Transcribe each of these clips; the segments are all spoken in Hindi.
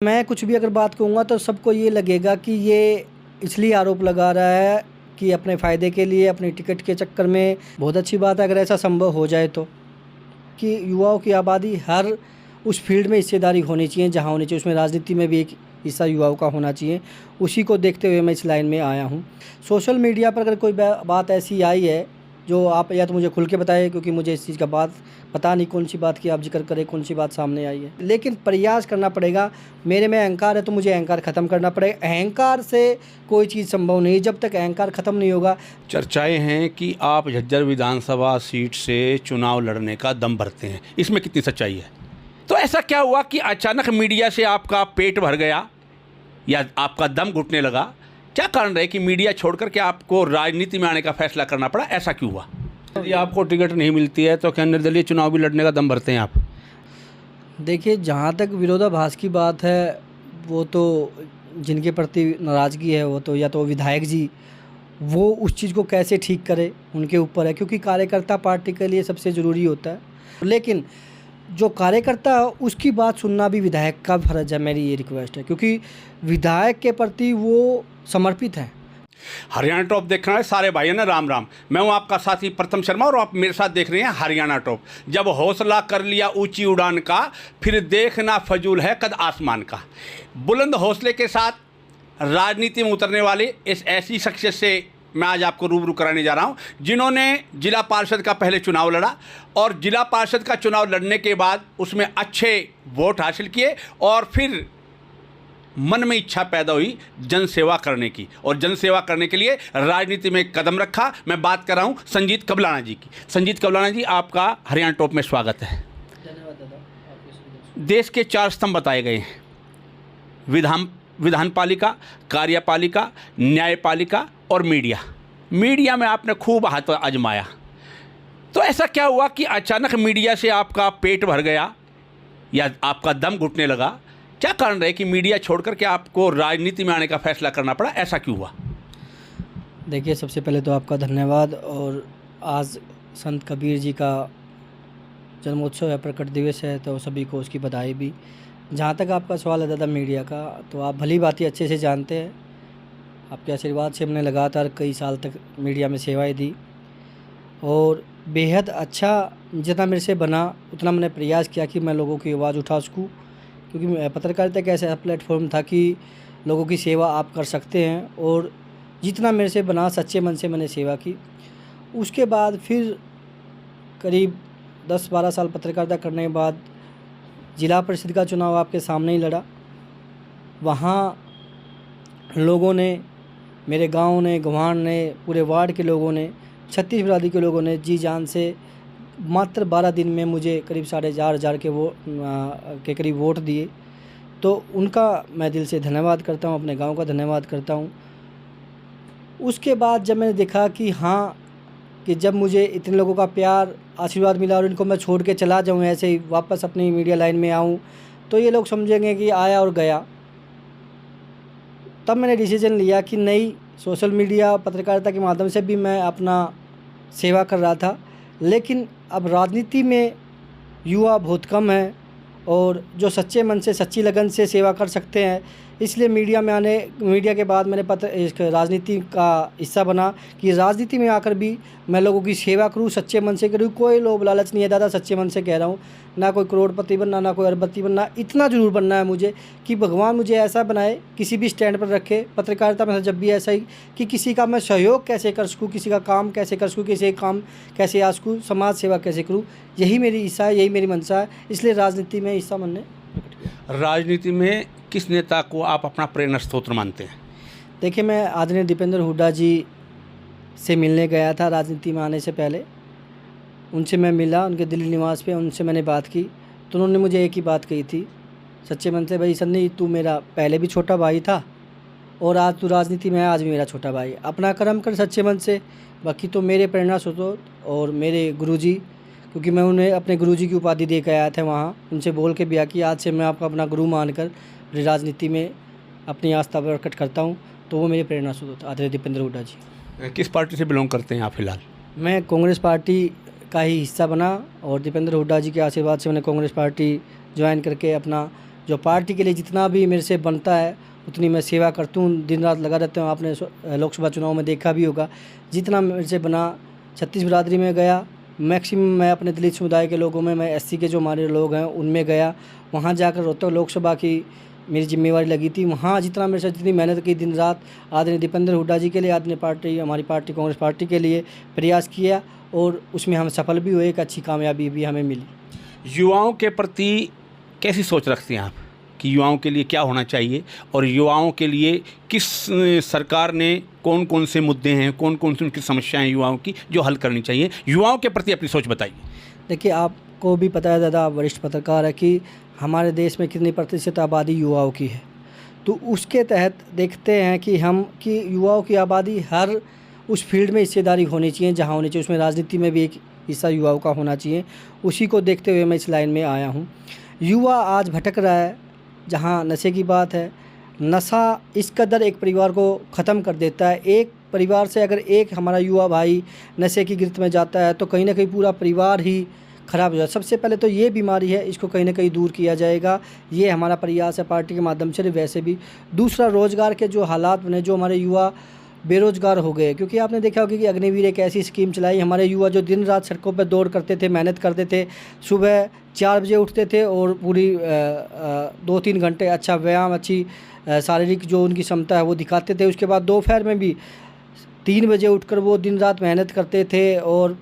मैं कुछ भी अगर बात कहूँगा तो सबको ये लगेगा कि ये इसलिए आरोप लगा रहा है कि अपने फ़ायदे के लिए, अपनी टिकट के चक्कर में। बहुत अच्छी बात है अगर ऐसा संभव हो जाए तो, कि युवाओं की आबादी हर उस फील्ड में हिस्सेदारी होनी चाहिए जहाँ होनी चाहिए, उसमें राजनीति में भी एक हिस्सा युवाओं का होना चाहिए। उसी को देखते हुए मैं इस लाइन में आया हूँ। सोशल मीडिया पर अगर कोई बात ऐसी आई है जो आप या तो मुझे खुल के बताएं, क्योंकि मुझे इस चीज़ का बात पता नहीं कौन सी बात की आप जिक्र करें, कौन सी बात सामने आई है। लेकिन प्रयास करना पड़ेगा। मेरे में अहंकार है तो मुझे अहंकार ख़त्म करना पड़ेगा। अहंकार से कोई चीज़ संभव नहीं, जब तक अहंकार ख़त्म नहीं होगा। चर्चाएं हैं कि आप झज्जर विधानसभा सीट से चुनाव लड़ने का दम भरते हैं, इसमें कितनी सच्चाई है? तो ऐसा क्या हुआ कि अचानक मीडिया से आपका पेट भर गया या आपका दम घुटने लगा? क्या कारण रहे कि मीडिया छोड़कर के आपको राजनीति में आने का फैसला करना पड़ा? ऐसा क्यों हुआ? यदि आपको टिकट नहीं मिलती है तो क्या निर्दलीय चुनाव भी लड़ने का दम भरते हैं आप? देखिए, जहाँ तक विरोधाभास की बात है, वो तो जिनके प्रति नाराज़गी है वो तो या तो विधायक जी वो उस चीज़ को कैसे ठीक करे उनके ऊपर है, क्योंकि कार्यकर्ता पार्टी के लिए सबसे ज़रूरी होता है। लेकिन जो कार्यकर्ता है उसकी बात सुनना भी विधायक का फ़र्ज़ है। मेरी ये रिक्वेस्ट है, क्योंकि विधायक के प्रति वो समर्पित हैं। हरियाणा टॉप देख रहे हैं सारे भाइयों ने, राम राम। मैं हूं आपका साथी प्रथम शर्मा और आप मेरे साथ देख रहे हैं हरियाणा टॉप। जब हौसला कर लिया ऊंची उड़ान का, फिर देखना फजूल है कद आसमान का। बुलंद हौसले के साथ राजनीति में उतरने वाले इस ऐसी शख्सियत से मैं आज आपको रूबरू कराने जा रहा हूं, जिन्होंने जिला पार्षद का पहले चुनाव लड़ा और जिला पार्षद का चुनाव लड़ने के बाद उसमें अच्छे वोट हासिल किए और फिर मन में इच्छा पैदा हुई जन सेवा करने की और जन सेवा करने के लिए राजनीति में कदम रखा। मैं बात कर रहा हूं संजीत कबलाना जी की। संजीत कबलाना जी, आपका हरियाणा टॉप में स्वागत है। धन्यवाद दादा। देश के 4 स्तंभ बताए गए हैं, विधानपालिका, कार्यपालिका, न्यायपालिका और मीडिया। मीडिया में आपने खूब हाथ आजमाया, तो ऐसा क्या हुआ कि अचानक मीडिया से आपका पेट भर गया या आपका दम घुटने लगा? क्या कारण रहे कि मीडिया छोड़कर के आपको राजनीति में आने का फैसला करना पड़ा? ऐसा क्यों हुआ? देखिए, सबसे पहले तो आपका धन्यवाद। और आज संत कबीर जी का जन्मोत्सव है, प्रकट दिवस है, तो सभी को उसकी बधाई भी। जहाँ तक आपका सवाल है दादा मीडिया का, तो आप भली बात ही अच्छे से जानते हैं। आपके आशीर्वाद से हमने लगातार कई साल तक मीडिया में सेवाएं दी और बेहद अच्छा जितना मेरे से बना उतना मैंने प्रयास किया कि मैं लोगों की आवाज़ उठा सकूँ, क्योंकि पत्रकारिता एक ऐसा प्लेटफॉर्म था कि लोगों की सेवा आप कर सकते हैं। और जितना मेरे से बना सच्चे मन से मैंने सेवा की। उसके बाद फिर करीब 10-12 साल पत्रकारिता करने के बाद जिला परिषद का चुनाव आपके सामने ही लड़ा। वहाँ लोगों ने, मेरे गांव ने, गंवाण ने, पूरे वार्ड के लोगों ने, 36 बिरादरी के लोगों ने जी जान से मात्र 12 दिन में मुझे करीब 4,500 के करीब वोट दिए। तो उनका मैं दिल से धन्यवाद करता हूँ, अपने गांव का धन्यवाद करता हूँ। उसके बाद जब मैंने देखा कि हाँ, कि जब मुझे इतने लोगों का प्यार आशीर्वाद मिला और इनको मैं छोड़ के चला जाऊँ, ऐसे ही वापस अपनी मीडिया लाइन में आऊँ, तो ये लोग समझेंगे कि आया और गया। तब मैंने डिसीजन लिया कि नहीं, सोशल मीडिया पत्रकारिता के माध्यम से भी मैं अपना सेवा कर रहा था, लेकिन अब राजनीति में युवा बहुत कम है और जो सच्चे मन से, सच्ची लगन से सेवा कर सकते हैं। इसलिए मीडिया के बाद मैंने इस राजनीति का हिस्सा बना कि राजनीति में आकर भी मैं लोगों की सेवा करूं, सच्चे मन से करूं। कोई लोभ लालच नहीं है दादा, सच्चे मन से कह रहा हूं। ना कोई करोड़पति बनना, ना कोई अरबपति बनना, इतना ज़रूर बनना है मुझे कि भगवान मुझे ऐसा बनाए, किसी भी स्टैंड पर रखे। पत्रकारिता में जब भी ऐसा ही कि किसी का मैं सहयोग कैसे कर सकूँ, किसी का काम कैसे कर सकूँ, किसी का काम कैसे आ सकूँ, समाज सेवा कैसे करूँ, यही मेरी इच्छा है, यही मेरी मंशा है। इसलिए राजनीति में हिस्सा मैंने प्रकट किया। राजनीति में किस नेता को आप अपना प्रेरणा स्रोत मानते हैं? देखिए, मैं आदरणीय दीपेंद्र हुड्डा जी से मिलने गया था राजनीति में आने से पहले। उनसे मैं मिला उनके दिल्ली निवास पे, उनसे मैंने बात की तो उन्होंने मुझे एक ही बात कही थी सच्चे मन से, भाई सन्नी, तू मेरा पहले भी छोटा भाई था और आज तू राजनीति में है, आज भी मेरा छोटा भाई। अपना कर्म कर सच्चे मन से। बाकी तो मेरे प्रेरणा स्रोत और मेरे गुरुजी, क्योंकि मैं उन्हें अपने गुरुजी की उपाधि दे के आया था वहाँ, उनसे बोल के भी आया कि आज से मैं आपका अपना गुरु मानकर राजनीति में अपनी आस्था प्रकट करता हूँ। तो वो मेरे प्रेरणा स्रोत आदरणीय दीपेंद्र हुड्डा जी। किस पार्टी से बिलोंग करते हैं आप फिलहाल? मैं कांग्रेस पार्टी का ही हिस्सा बना और दीपेंद्र हुड्डा जी के आशीर्वाद से मैंने कांग्रेस पार्टी ज्वाइन करके अपना जो पार्टी के लिए जितना भी मेरे से बनता है उतनी मैं सेवा करता हूँ, दिन रात लगा रहता हूँ। आपने लोकसभा चुनाव में देखा भी होगा, जितना मेरे से बना छत्तीस बिरादरी में गया, मैक्सिमम मैं अपने दलित समुदाय के लोगों में, मैं एससी के जो हमारे लोग हैं उनमें गया, वहाँ जाकर रोहतक लोकसभा की मेरी जिम्मेवारी लगी थी। वहाँ जितना मेरे से जितनी मेहनत की दिन रात आदरणीय दीपेंद्र हुड्डा जी के लिए, आदरणीय पार्टी हमारी पार्टी कांग्रेस पार्टी के लिए प्रयास किया और उसमें हम सफल भी हुए, एक अच्छी कामयाबी भी हमें मिली। युवाओं के प्रति कैसी सोच रखते हैं आप कि युवाओं के लिए क्या होना चाहिए, और युवाओं के लिए किस सरकार ने कौन कौन से मुद्दे हैं, कौन कौन सी उनकी समस्याएं हैं युवाओं की जो हल करनी चाहिए? युवाओं के प्रति अपनी सोच बताइए। देखिए, आपको भी पता है दादा, वरिष्ठ पत्रकार है, कि हमारे देश में कितनी प्रतिशत आबादी युवाओं की है। तो उसके तहत देखते हैं कि युवाओं की आबादी हर उस फील्ड में हिस्सेदारी होनी चाहिए जहाँ होनी चाहिए, उसमें राजनीति में भी एक हिस्सा युवाओं का होना चाहिए। उसी को देखते हुए मैं इस लाइन में आया हूँ। युवा आज भटक रहा है, जहाँ नशे की बात है। नशा इस कदर एक परिवार को ख़त्म कर देता है। एक परिवार से अगर एक हमारा युवा भाई नशे की गिरफ्त में जाता है तो कहीं ना कहीं पूरा परिवार ही ख़राब हो जाता है। सबसे पहले तो ये बीमारी है, इसको कहीं ना कहीं दूर किया जाएगा, ये हमारा प्रयास है पार्टी के माध्यम से। वैसे भी दूसरा, रोज़गार के जो हालात बने, जो हमारे युवा बेरोज़गार हो गए, क्योंकि आपने देखा होगा कि अग्निवीर एक ऐसी स्कीम चलाई, हमारे युवा जो दिन रात सड़कों पर दौड़ करते थे, मेहनत करते थे, सुबह 4 बजे उठते थे और पूरी 2-3 घंटे अच्छा व्यायाम, अच्छी शारीरिक जो उनकी क्षमता है वो दिखाते थे। उसके बाद दोपहर में भी 3 बजे उठकर वो दिन रात मेहनत करते थे और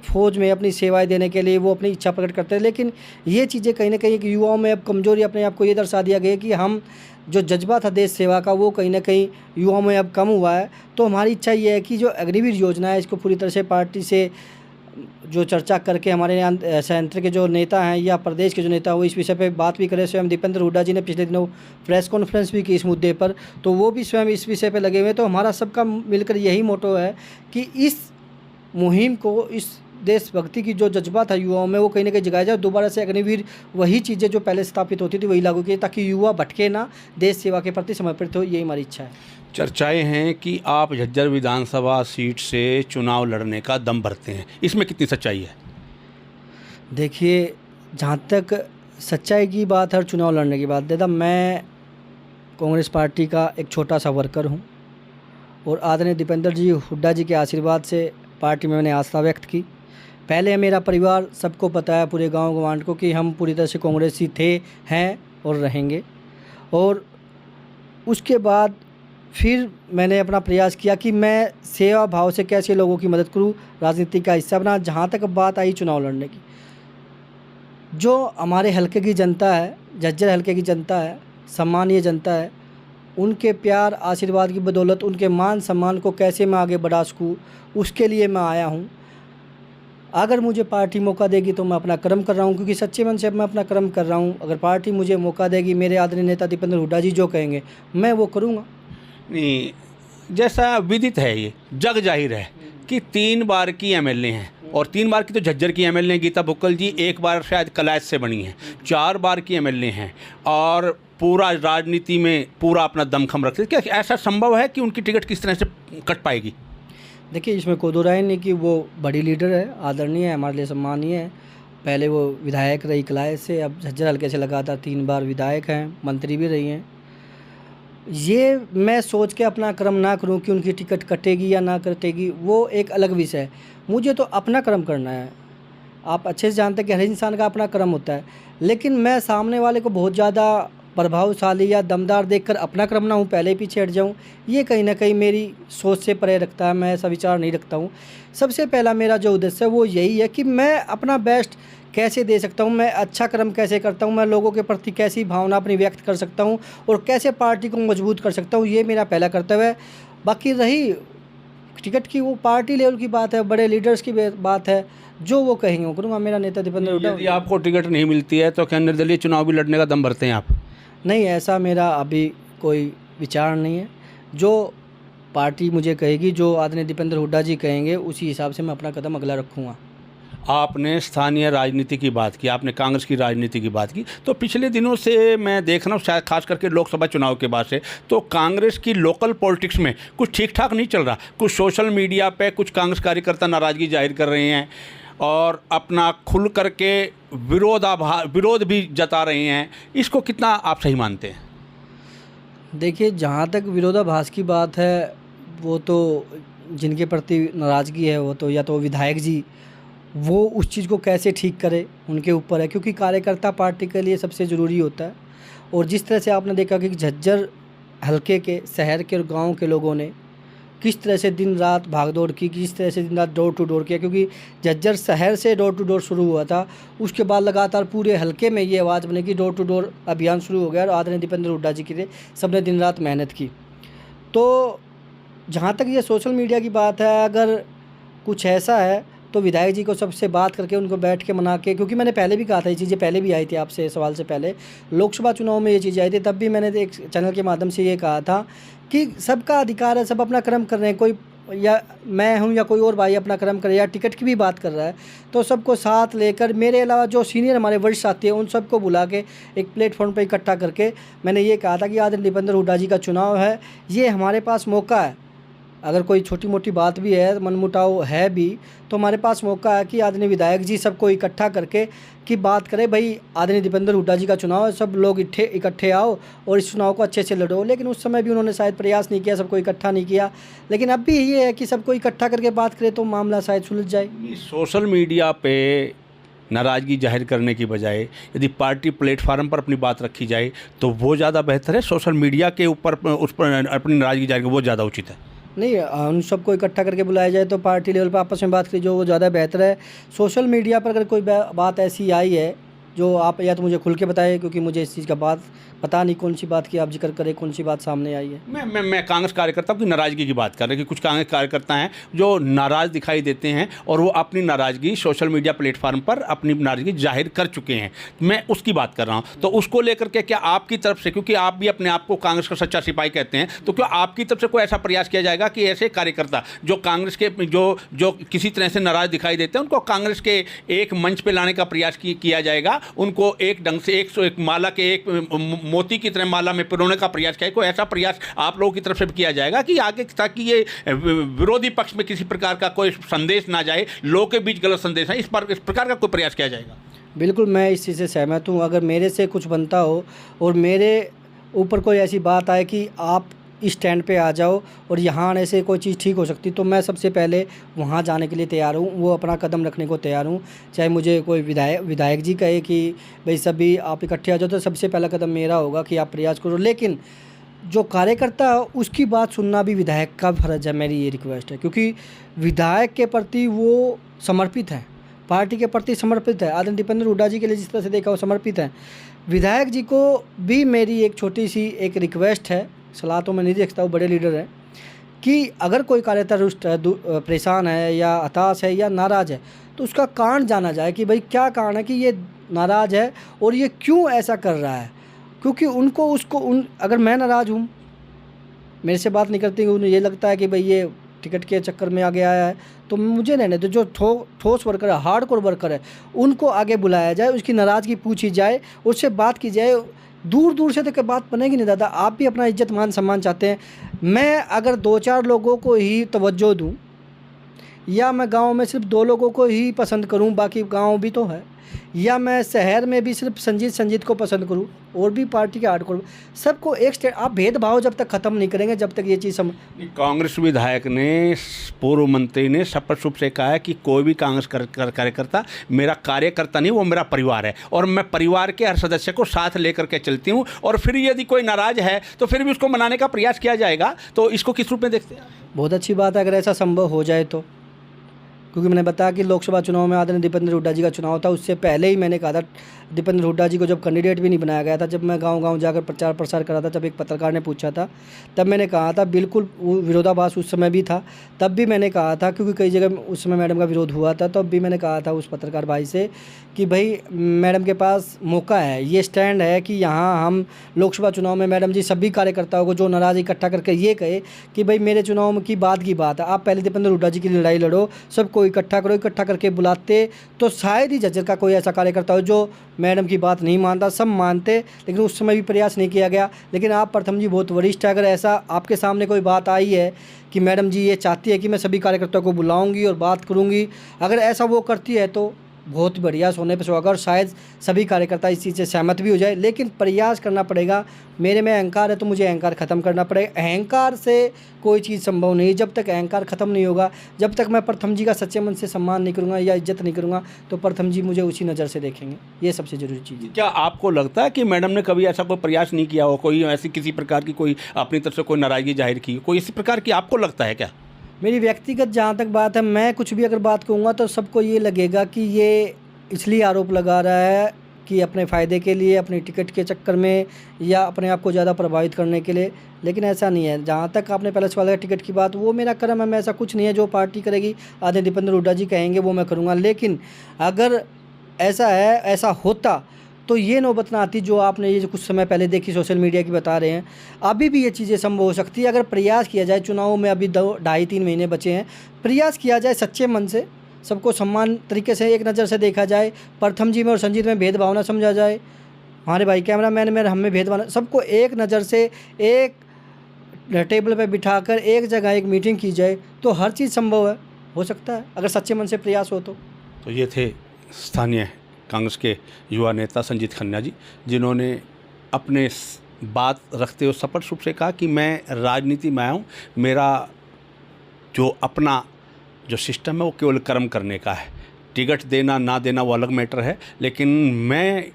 फ़ौज में अपनी सेवाएं देने के लिए वो अपनी इच्छा प्रकट करते हैं। लेकिन ये चीज़ें कहीं ना कहीं युवाओं में अब कमज़ोरी अपने आप को ये दर्शा दिया गया कि हम जो जज्बा था देश सेवा का वो कहीं ना कहीं युवाओं में अब कम हुआ है। तो हमारी इच्छा ये है कि जो अग्निवीर योजना है इसको पूरी तरह से पार्टी से जो चर्चा करके हमारे यहाँ संयंत्र के जो नेता हैं या प्रदेश के जो नेता हैं वो इस विषय पे बात भी करें। स्वयं दीपेंद्र हुड्डा जी ने पिछले दिनों प्रेस कॉन्फ्रेंस भी की इस मुद्दे पर, तो वो भी स्वयं इस विषय पे लगे हुए हैं। तो हमारा सबका मिलकर यही मोटो है कि इस मुहिम को, इस देशभक्ति की जो जज्बा था युवाओं में वो कहीं ना कहीं जगाया जाए। दोबारा से अग्निवीर वही चीज़ें जो पहले स्थापित होती थी वही लागू की, ताकि युवा भटके ना, देश सेवा के प्रति समर्पित हो, यही हमारी इच्छा है। चर्चाएं हैं कि आप झज्जर विधानसभा सीट से चुनाव लड़ने का दम भरते हैं, इसमें कितनी सच्चाई है? देखिए, जहाँ तक सच्चाई की बात है और चुनाव लड़ने की बात, दादा मैं कांग्रेस पार्टी का एक छोटा सा वर्कर हूँ और आदरणीय दीपेंद्र जी हुड्डा जी के आशीर्वाद से पार्टी में मैंने आस्था व्यक्त की। पहले मेरा परिवार सबको पता है, पूरे गांव गवांड को, कि हम पूरी तरह से कांग्रेसी थे, हैं और रहेंगे। और उसके बाद फिर मैंने अपना प्रयास किया कि मैं सेवा भाव से कैसे लोगों की मदद करूं, राजनीति का हिस्सा बना। जहां तक बात आई चुनाव लड़ने की, जो हमारे हलके की जनता है, झज्जर हलके की जनता है, सम्मानीय जनता है, उनके प्यार आशीर्वाद की बदौलत उनके मान सम्मान को कैसे मैं आगे बढ़ा सकूँ, उसके लिए मैं आया हूँ। अगर मुझे पार्टी मौका देगी तो मैं अपना कर्म कर रहा हूँ, क्योंकि सच्चे मन से मैं अपना कर्म कर रहा हूँ। अगर पार्टी मुझे मौका देगी, मेरे आदरणीय नेता दीपेंद्र हुड्डा जी जो कहेंगे मैं वो करूँगा। नहीं, जैसा विदित है, ये जग जाहिर है कि 3 बार की एमएलए हैं, और 3 बार की तो झज्जर की एमएलए हैं गीता बुक्कल जी, 1 बार शायद कलायत से बनी हैं, 4 बार की एमएलए हैं और पूरा राजनीति में पूरा अपना दमखम रखते हैं। क्या ऐसा संभव है कि उनकी टिकट किस तरह से कट पाएगी? देखिए, इसमें कोई दो राय नहीं कि वो बड़ी लीडर है, आदरणीय है, हमारे लिए सम्मानीय है। पहले वो विधायक रही कलायत से, अब झज्जर हल्के से लगातार 3 बार विधायक हैं, मंत्री भी रही हैं। ये मैं सोच के अपना कर्म ना करूं कि उनकी टिकट कटेगी या ना कटेगी, वो एक अलग विषय है। मुझे तो अपना कर्म करना है। आप अच्छे से जानते हैं कि हर इंसान का अपना कर्म होता है, लेकिन मैं सामने वाले को बहुत ज़्यादा प्रभावशाली या दमदार देखकर अपना कर्म ना हूँ, पहले ही पीछे हट जाऊँ, ये कहीं ना कहीं मेरी सोच से परे रखता है। मैं ऐसा विचार नहीं रखता हूँ। सबसे पहला मेरा जो उद्देश्य है वो यही है कि मैं अपना बेस्ट कैसे दे सकता हूँ, मैं अच्छा कर्म कैसे करता हूँ, मैं लोगों के प्रति कैसी भावना अपनी व्यक्त कर सकता हूँ और कैसे पार्टी को मजबूत कर सकता हूँ, ये मेरा पहला कर्तव्य है। बाकी रही टिकट की, वो पार्टी लेवल की बात है, बड़े लीडर्स की बात है, जो वो कहेंगे वो करूँगा। मेरा नेता दीपेंद्र हुड्डा। यदि आपको टिकट नहीं मिलती है तो क्या निर्दलीय चुनाव भी लड़ने का दम भरते हैं आप? नहीं, ऐसा मेरा अभी कोई विचार नहीं है। जो पार्टी मुझे कहेगी, जो आदरणीय दीपेंद्र हुड्डा जी कहेंगे, उसी हिसाब से मैं अपना कदम अगला रखूँगा। आपने स्थानीय राजनीति की बात की, आपने कांग्रेस की राजनीति की बात की, तो पिछले दिनों से मैं देख रहा हूँ, शायद खास करके लोकसभा चुनाव के बाद से, तो कांग्रेस की लोकल पॉलिटिक्स में कुछ ठीक ठाक नहीं चल रहा। कुछ सोशल मीडिया पे कुछ कांग्रेस कार्यकर्ता नाराज़गी जाहिर कर रहे हैं और अपना खुल करके विरोध भी जता रहे हैं, इसको कितना आप सही मानते हैं? देखिए, जहाँ तक विरोधाभास की बात है, वो तो जिनके प्रति नाराज़गी है वो तो या तो विधायक जी वो उस चीज़ को कैसे ठीक करे उनके ऊपर है, क्योंकि कार्यकर्ता पार्टी के लिए सबसे ज़रूरी होता है। और जिस तरह से आपने देखा कि झज्जर हलके के, शहर के और गांव के लोगों ने किस तरह से दिन रात भागदौड़ की, किस तरह से दिन रात डोर टू डोर किया, क्योंकि झज्जर शहर से डोर टू डोर शुरू हुआ था, उसके बाद लगातार पूरे हलके में ये आवाज़ बनी कि डोर टू डोर अभियान शुरू हो गया और आदरणीय दीपेंद्र हुड्डा जी के लिए सबने दिन रात मेहनत की। तो जहाँ तक ये सोशल मीडिया की बात है, अगर कुछ ऐसा है तो विधायक जी को सबसे बात करके उनको बैठ के मना के, क्योंकि मैंने पहले भी कहा था, ये चीज़ें पहले भी आई थी आपसे सवाल से पहले, लोकसभा चुनाव में ये चीज़ें आई थी, तब भी मैंने एक चैनल के माध्यम से ये कहा था कि सबका अधिकार है, सब अपना कर्म कर रहे हैं, कोई या मैं हूँ या कोई और भाई अपना कर्म करे या टिकट की भी बात कर रहा है तो सबको साथ लेकर, मेरे अलावा जो सीनियर हमारे वरिष्ठ साथी हैं उन सबको बुला के एक प्लेटफॉर्म पर इकट्ठा करके मैंने ये कहा था कि आदरणीय दीपेंद्र हुड्डा जी का चुनाव है, ये हमारे पास मौका है, अगर कोई छोटी मोटी बात भी है, मनमुटाव है भी, तो हमारे पास मौका है कि आदरणीय विधायक जी सबको इकट्ठा करके कि बात करें, भाई आदरणीय दीपेंद्र हुड्डा जी का चुनाव है, सब लोग इकट्ठे आओ और इस चुनाव को अच्छे से लड़ो। लेकिन उस समय भी उन्होंने शायद प्रयास नहीं किया, सबको इकट्ठा नहीं किया। लेकिन अब भी ये है कि सबको इकट्ठा करके बात करें तो मामला शायद सुलझ जाए। सोशल मीडिया पे नाराज़गी जाहिर करने की बजाय यदि पार्टी प्लेटफार्म पर अपनी बात रखी जाए तो वो ज़्यादा बेहतर है, सोशल मीडिया के ऊपर उस पर अपनी नाराज़गी जाहिर वो ज़्यादा उचित है? नहीं, उन सबको इकट्ठा करके बुलाया जाए तो पार्टी लेवल पर आपस में बात करी जो वो ज़्यादा बेहतर है। सोशल मीडिया पर अगर कोई बात ऐसी आई है जो आप या तो मुझे खुल के बताएं, क्योंकि मुझे इस चीज़ का बात पता नहीं कौन सी बात की आप जिक्र करें, कौन सी बात सामने आई है। मैं कांग्रेस कार्यकर्ताओं की नाराज़गी की बात कर रहा हूँ कि कुछ कांग्रेस कार्यकर्ता हैं जो नाराज़ दिखाई देते हैं और वो अपनी नाराज़गी सोशल मीडिया प्लेटफार्म पर अपनी नाराज़गी जाहिर कर चुके हैं, मैं उसकी बात कर रहा हूँ। तो उसको लेकर के क्या आपकी तरफ से, क्योंकि आप भी अपने आप को कांग्रेस का सच्चा सिपाही कहते हैं, तो क्या आपकी तरफ से कोई ऐसा प्रयास किया जाएगा कि ऐसे कार्यकर्ता जो कांग्रेस के जो किसी तरह से नाराज़ दिखाई देते हैं उनको कांग्रेस के एक मंच पर लाने का प्रयास किया जाएगा, उनको एक ढंग से एक माला के एक मोती की तरह माला में पिरोने का प्रयास किया? कोई ऐसा प्रयास आप लोगों की तरफ से भी किया जाएगा कि आगे, ताकि ये विरोधी पक्ष में किसी प्रकार का कोई संदेश ना जाए, लोगों के बीच गलत संदेश है, इस प्रकार का कोई प्रयास किया जाएगा? बिल्कुल, मैं इस चीज़ से सहमत हूँ। अगर मेरे से कुछ बनता हो और मेरे ऊपर कोई ऐसी बात आए कि आप इस स्टैंड पे आ जाओ और यहाँ आने से कोई चीज़ ठीक हो सकती, तो मैं सबसे पहले वहाँ जाने के लिए तैयार हूँ, वो अपना कदम रखने को तैयार हूँ। चाहे मुझे कोई विधायक जी कहे कि भाई सभी आप इकट्ठे आ जाओ, तो सबसे पहला कदम मेरा होगा कि आप प्रयास करो। लेकिन जो कार्यकर्ता है उसकी बात सुनना भी विधायक का फ़र्ज़ है, मेरी ये रिक्वेस्ट है, क्योंकि विधायक के प्रति वो समर्पित है, पार्टी के प्रति समर्पित है। आदरणीय दीपेंद्र हुड्डा जी के लिए जिस तरह से देखा वो समर्पित है। विधायक जी को भी मेरी एक छोटी सी एक रिक्वेस्ट है, सलाह तो मैं नहीं दे सकता, वो बड़े लीडर हैं, कि अगर कोई कार्यकर्ता रुष्ट है, परेशान है या हताश है या नाराज़ है, तो उसका कारण जाना जाए कि भाई क्या कारण है कि ये नाराज़ है और ये क्यों ऐसा कर रहा है। क्योंकि अगर मैं नाराज़ हूँ, मेरे से बात नहीं करती, उन्हें ये लगता है कि भाई ये टिकट के चक्कर में आगे आया है, तो मुझे रहने दो। जो ठोस वर्कर है, हार्डकोर वर्कर है, उनको आगे बुलाया जाए, उसकी नाराज़गी पूछी जाए, उससे बात की जाए। दूर दूर से तो बात बनेगी नहीं दादा, आप भी अपना इज्जत मान सम्मान चाहते हैं। मैं अगर 2-4 लोगों को ही तवज्जो दूं या मैं गांव में सिर्फ 2 लोगों को ही पसंद करूं, बाकी गांव भी तो है, या मैं शहर में भी सिर्फ संजीत को पसंद करूं और भी पार्टी के हार्डकोर, सबको एक स्टेट, आप भेदभाव जब तक ख़त्म नहीं करेंगे, जब तक ये चीज़ कांग्रेस विधायक ने, पूर्व मंत्री ने स्पष्ट रूप से कहा है कि कोई भी कांग्रेस कार्यकर्ता मेरा कार्यकर्ता नहीं, वो मेरा परिवार है और मैं परिवार के हर सदस्य को साथ लेकर के चलती हूँ, और फिर यदि कोई नाराज़ है तो फिर भी उसको मनाने का प्रयास किया जाएगा। तो इसको किस रूप में देखते हैं? बहुत अच्छी बात है अगर ऐसा संभव हो जाए तो, क्योंकि मैंने बताया कि लोकसभा चुनाव में आदरणीय दीपेंद्र हुड्डा जी का चुनाव था, उससे पहले ही मैंने कहा था, दीपेंद्र हुड्डा जी को जब कैंडिडेट भी नहीं बनाया गया था, जब मैं गांव-गांव जाकर प्रचार प्रसार कर रहा था, जब एक पत्रकार ने पूछा था, तब मैंने कहा था, बिल्कुल विरोधाभास उस समय भी था, तब भी मैंने कहा था, क्योंकि कई जगह उस समय मैडम का विरोध हुआ था, तब भी मैंने कहा था उस पत्रकार भाई से कि भाई मैडम के पास मौका है, ये स्टैंड है कि यहाँ हम लोकसभा चुनाव में मैडम जी सभी कार्यकर्ताओं को जो नाराज़ इकट्ठा करके ये कहे कि भाई मेरे चुनाव की बात है, आप पहले दीपेंद्र हुड्डा जी की लड़ाई लड़ो, सबको इकट्ठा करो, इकट्ठा करके बुलाते तो शायद ही झज्जर का कोई ऐसा कार्यकर्ता हो जो मैडम की बात नहीं मानता। सब मानते, लेकिन उस समय भी प्रयास नहीं किया गया। लेकिन आप प्रथम जी बहुत वरिष्ठ है, अगर ऐसा आपके सामने कोई बात आई है कि मैडम जी ये चाहती है कि मैं सभी कार्यकर्ताओं को बुलाऊंगी और बात करूंगी, अगर ऐसा वो करती है तो बहुत बढ़िया, सोने पे सुहागा, और शायद सभी कार्यकर्ता इस चीज़ से सहमत भी हो जाए। लेकिन प्रयास करना पड़ेगा। मेरे में अहंकार है तो मुझे अहंकार ख़त्म करना पड़ेगा। अहंकार से कोई चीज़ संभव नहीं। जब तक अहंकार ख़त्म नहीं होगा, जब तक मैं प्रथम जी का सच्चे मन से सम्मान नहीं करूँगा या इज्जत नहीं करूँगा, तो प्रथम जी मुझे उसी नज़र से देखेंगे। ये सबसे ज़रूरी चीज़ है। क्या आपको लगता है कि मैडम ने कभी ऐसा कोई प्रयास नहीं किया हो, कोई ऐसी किसी प्रकार की कोई अपनी तरफ से कोई नाराज़गी जाहिर की, कोई इसी प्रकार की आपको लगता है क्या? मेरी व्यक्तिगत जहाँ तक बात है, मैं कुछ भी अगर बात कहूँगा तो सबको ये लगेगा कि ये इसलिए आरोप लगा रहा है कि अपने फ़ायदे के लिए, अपनी टिकट के चक्कर में, या अपने आप को ज़्यादा प्रभावित करने के लिए। लेकिन ऐसा नहीं है। जहाँ तक आपने पहले सवाल किया टिकट की बात, वो मेरा कर्म है। मैं ऐसा कुछ नहीं है, जो पार्टी करेगी, आदरणीय दीपेंद्र हुड्डा जी कहेंगे वो मैं करूँगा। लेकिन अगर ऐसा है, ऐसा होता तो ये नौबत ना आती जो आपने ये जो कुछ समय पहले देखी सोशल मीडिया की बता रहे हैं। अभी भी ये चीज़ें संभव हो सकती है अगर प्रयास किया जाए। चुनाव में अभी 2-2.5-3 महीने बचे हैं। प्रयास किया जाए सच्चे मन से, सबको समान तरीके से एक नज़र से देखा जाए। प्रथम जी में और संजीत में भेदभाव ना समझा जाए। हमारे भाई कैमरामैन में, हम में भेदभाव, सबको एक नज़र से, एक टेबल पे बिठाकर एक जगह एक मीटिंग की जाए तो हर चीज़ संभव है, हो सकता है अगर सच्चे मन से प्रयास हो तो। ये थे स्थानीय कांग्रेस के युवा नेता संजीत खन्ना जी, जिन्होंने अपने बात रखते हुए स्पष्ट रूप से कहा कि मैं राजनीति में आया हूँ, मेरा जो अपना जो सिस्टम है वो केवल कर्म करने का है। टिकट देना ना देना वो अलग मैटर है, लेकिन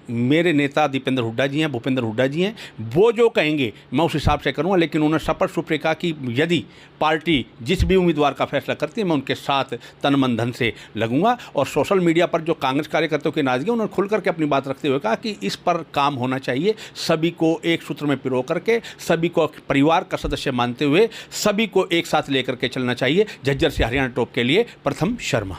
मेरे नेता दीपेंद्र हुड्डा जी हैं, भूपेंद्र हुड्डा जी हैं, वो जो कहेंगे मैं उस हिसाब से करूँगा। लेकिन उन्होंने स्पष्ट रूप से कहा कि यदि पार्टी जिस भी उम्मीदवार का फैसला करती है मैं उनके साथ तन मन धन से लगूंगा। और सोशल मीडिया पर जो कांग्रेस कार्यकर्ताओं की नाराजगी, उन्होंने खुल करके अपनी बात रखते हुए कहा कि इस पर काम होना चाहिए, सभी को एक सूत्र में पिरो करके, सभी को परिवार का सदस्य मानते हुए, सभी को एक साथ लेकर के चलना चाहिए। झज्जर से हरियाणा टॉप के लिए प्रथम शर्मा।